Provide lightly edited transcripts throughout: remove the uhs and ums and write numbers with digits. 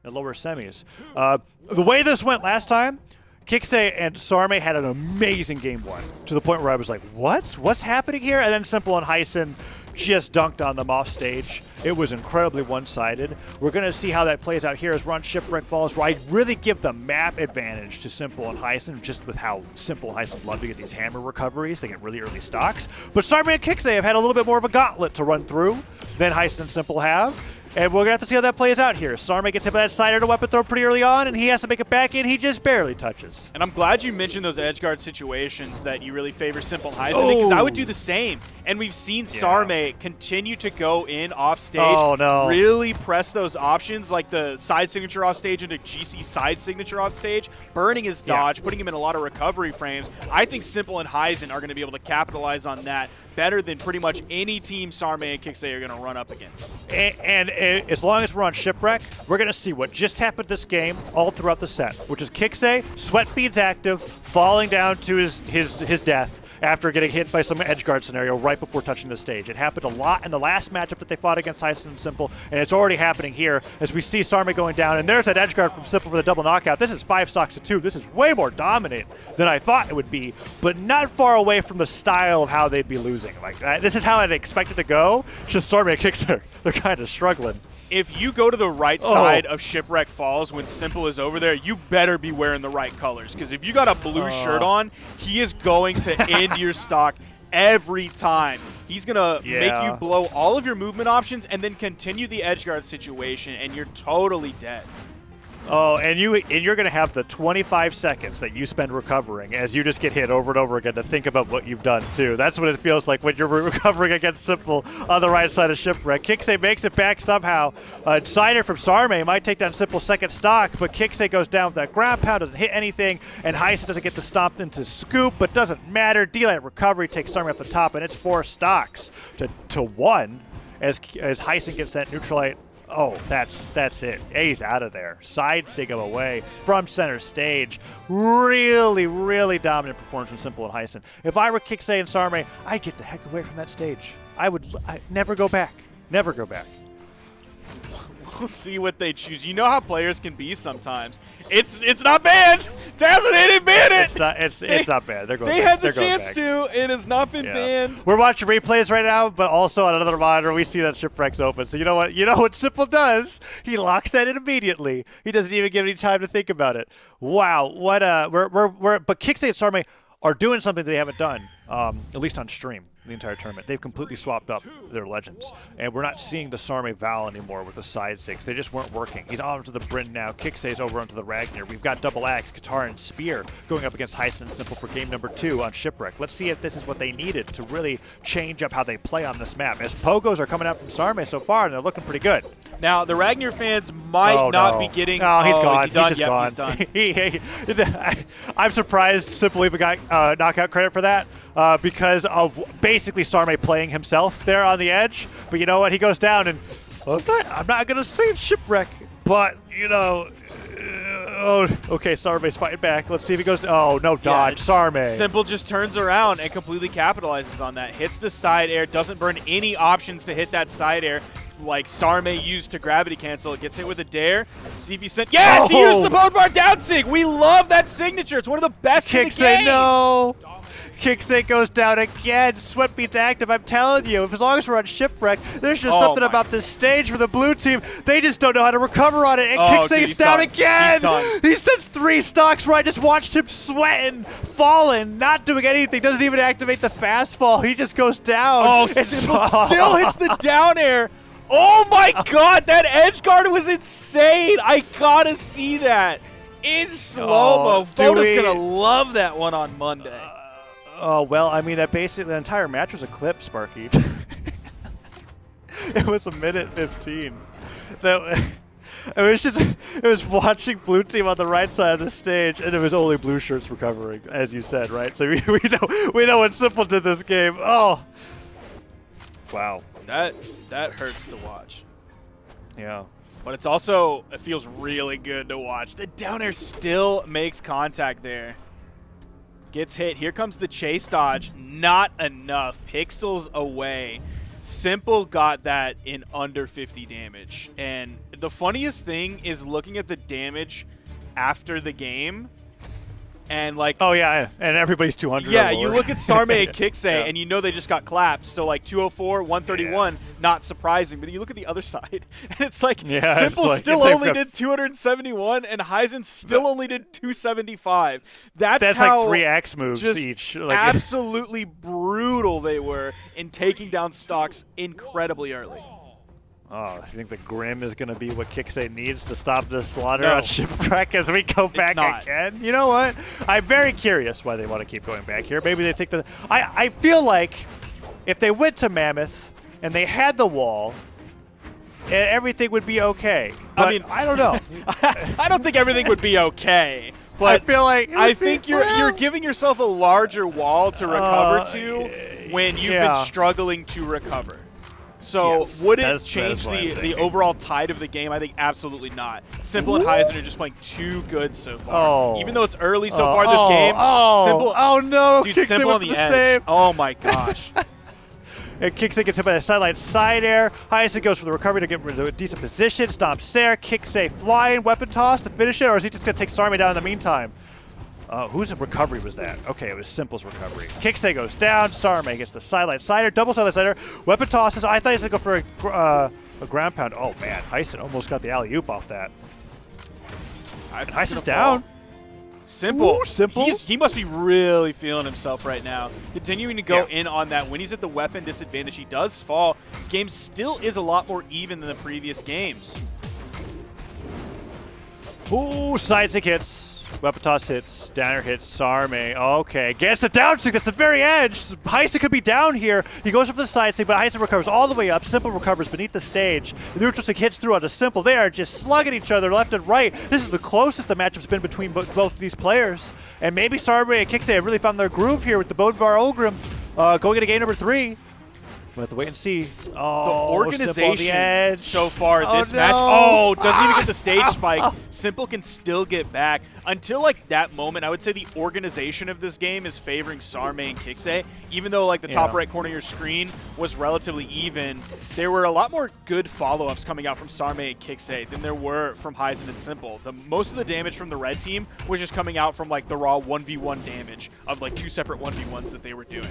in lower semis. The way this went last time, Kixe and Sarme had an amazing game one, to the point where I was like, what's happening here? And then Simple and Hysen just dunked on them off stage. It was incredibly one-sided. We're going to see how that plays out here as we're on Shipwreck Falls, where I really give the map advantage to Simple and Hysen, just with how Simple and Hysen love to get these hammer recoveries. They get really early stocks. But Sarme and Kixe have had a little bit more of a gauntlet to run through than Hysen and Simple have. And we're going to have to see how that plays out here. Sarme gets hit by that side air to weapon throw pretty early on, and he has to make it back in. He just barely touches. And I'm glad you mentioned those edge guard situations that you really favor Simple and Hysen, because I would do the same. And we've seen Sarme continue to go in off stage, really press those options, like the side signature off stage into GC side signature off stage, burning his dodge, putting him in a lot of recovery frames. I think Simple and Hysen are going to be able to capitalize on that better than pretty much any team Sarme and Kixe are going to run up against. And as long as we're on Shipwreck, we're going to see what just happened this game all throughout the set, which is Kixe, sweat beads active, falling down to his death after getting hit by some edge guard scenario right before touching the stage. It happened a lot in the last matchup that they fought against Hysen and Simple, and it's already happening here as we see Sarme going down, and there's that edge guard from Simple for the double knockout. This is 5 stocks to 2. This is way more dominant than I thought it would be, but not far away from the style of how they'd be losing. Like this is how I'd expect it to go. It's just Sarme and Kixe, they're kind of struggling. If you go to the right side of Shipwreck Falls when Simple is over there, you better be wearing the right colors. Because if you got a blue shirt on, he is going to end your stock every time. He's going to make you blow all of your movement options and then continue the edge guard situation, and you're totally dead. Oh, and you're going to have the 25 seconds that you spend recovering as you just get hit over and over again to think about what you've done, too. That's what it feels like when you're recovering against Simple on the right side of Shipwreck. Kixe makes it back somehow. Cider from Sarme might take down Simple's second stock, but Kixe goes down with that ground pound, doesn't hit anything, and Hysen doesn't get the stomp into scoop, but doesn't matter. D-Light recovery takes Sarme off the top, and it's 4 stocks to 1 as Hysen gets that neutralite. Oh, that's it. He's out of there. Side sig him away from center stage. Really, really dominant performance from Simple and Hysen. If I were Kixe and Sarme, I'd get the heck away from that stage. I'd never go back. Never go back. We'll see what they choose. You know how players can be sometimes. It's not banned. Tazza, they didn't ban it. It's not banned. They had the chance to. It has not been banned. We're watching replays right now, but also on another monitor, we see that Shipwreck's open. So you know what? You know what Simple does? He locks that in immediately. He doesn't even give any time to think about it. Wow. What but Kixe and Sarme are doing something they haven't done, at least on stream, the entire tournament. They've completely swapped up their legends, and we're not seeing the Sarme Val anymore with the side six. They just weren't working. He's on to the Bryn now. Kixe's over onto the Ragnar. We've got double axe, guitar, and spear going up against Hysen and Simple for game number 2 on Shipwreck. Let's see if this is what they needed to really change up how they play on this map, as pogos are coming out from Sarme so far, and they're looking pretty good. Now, the Ragnar fans might not be getting... No, he's gone. Is he done? He's just gone. He's done. I'm surprised Simple even got knockout credit for that because of basically Sarme playing himself there on the edge. But you know what? He goes down, and I'm not going to say it's Shipwreck, but, you know... okay, Sarme's fighting back. Let's see if he goes... Oh, no dodge. Sarme. Simple just turns around and completely capitalizes on that. Hits the side air, doesn't burn any options to hit that side air like Sarme used to gravity cancel. It gets hit with a dare. See if he sent... Yes! He used the Bodvar down sig! We love that signature. It's one of the best in the game. No! Kixe goes down again. Sweat beats active. I'm telling you, as long as we're on Shipwreck, there's just something about this stage for the blue team. They just don't know how to recover on it. And Kixe's down again. That's 3 stocks where I just watched him sweating, falling, not doing anything. Doesn't even activate the fast fall. He just goes down. Oh, Simple still hits the down air. Oh my God, that edge guard was insane. I gotta see that in slow-mo. Foda's gonna love that one on Monday. Oh, well, I mean, basically the entire match was a clip, Sparky. It was 1:15. It was watching blue team on the right side of the stage, and it was only blue shirts recovering, as you said, right? So we know what Simple did this game. Oh, wow. That hurts to watch. Yeah. But it's also, it feels really good to watch. The down air still makes contact there. Gets hit. Here comes the chase dodge. Not enough. Pixels away. Simple got that in under 50 damage. And the funniest thing is looking at the damage after the game. And like, oh yeah, and everybody's 200. Yeah, you look at Sarme Kixe, yeah. and you know they just got clapped. So like 204, 131, not surprising. But you look at the other side, and it's like Simple like, still only did 271, and Hysen still only did 275. That's how like 3x moves just each. Like, absolutely brutal they were in taking down stocks incredibly early. Oh, I think the Grim is going to be what Kixe needs to stop this slaughter on Shipwreck as we go back again. You know what? I'm very curious why they want to keep going back here. Maybe they think that... I feel like if they went to Mammoth and they had the wall, everything would be okay. But I mean, I don't know. I don't think everything would be okay. But I feel like... I think you're giving yourself a larger wall to recover to when you've been struggling to recover. So would it change the overall tide of the game? I think absolutely not. Simple and Hysen are just playing too good so far. Even though it's early so far this game, Simple. Oh no! Dude, Simple on the edge. Save. Oh my gosh. And Kixe gets hit by the sideline side air. Hysen goes for the recovery to get rid of a decent position. Stomps there. Kixe flying weapon toss to finish it, or is he just going to take Sarme down in the meantime? Whose recovery was that? Okay, it was Simple's recovery. Kixe goes down. Sarme gets the sideline sider. Double sideline sider. Weapon tosses. I thought he was going to go for a ground pound. Oh, man. Hysen almost got the alley-oop off that. Hysen's down. Simple. Ooh, Simple. He must be really feeling himself right now. Continuing to go in on that. When he's at the weapon disadvantage, he does fall. This game still is a lot more even than the previous games. Ooh, side stick hits. Weapon toss hits, downer hits, Sarme. Okay, gets the down stick. That's the very edge. Hysen could be down here. He goes up for the side stick, but Hysen recovers all the way up. Simple recovers beneath the stage. The neutral stick hits through onto Simple. They are just slugging each other left and right. This is the closest the matchup's been between both of these players. And maybe Sarme and Kixe have really found their groove here with the Bodvar Ogrim going into game number 3. We'll have to wait and see. Oh, the organization edge. So far this match. Oh, doesn't even get the stage spike. Simple can still get back. Until like that moment, I would say the organization of this game is favoring Sarme and Kixe. Even though like the top right corner of your screen was relatively even, there were a lot more good follow-ups coming out from Sarme and Kixe than there were from Hysen and Simple. Most of the damage from the red team was just coming out from like the raw 1v1 damage of like 2 separate 1v1s that they were doing.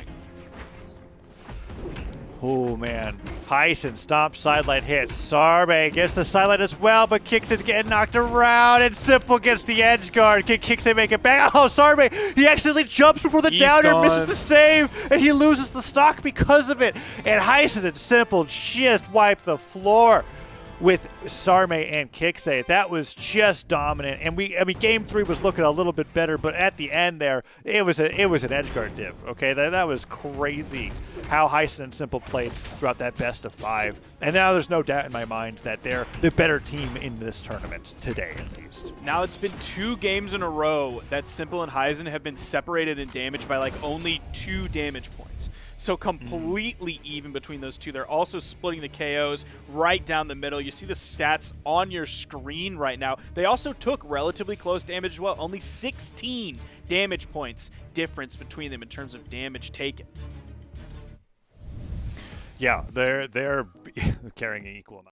Oh, man. Hysen stomps sideline hits. Sarme gets the sideline as well, but Kixe is getting knocked around, and Simple gets the edge guard. Can Kixe make it back? Oh, Sarme, he accidentally jumps before the downer, misses the save, and he loses the stock because of it. And Hysen and Simple just wipe the floor with Sarme and Kixe. That was just dominant. And I mean, game 3 was looking a little bit better, but at the end there, it was an edgeguard div. Okay, that was crazy how Hysen and Simple played throughout that best of 5. And now there's no doubt in my mind that they're the better team in this tournament today, at least. Now it's been 2 games in a row that Simple and Hysen have been separated in damage by like only 2 damage points. So completely even between those two. They're also splitting the KOs right down the middle. You see the stats on your screen right now. They also took relatively close damage as well. Only 16 damage points difference between them in terms of damage taken. Yeah, they're carrying an equal amount.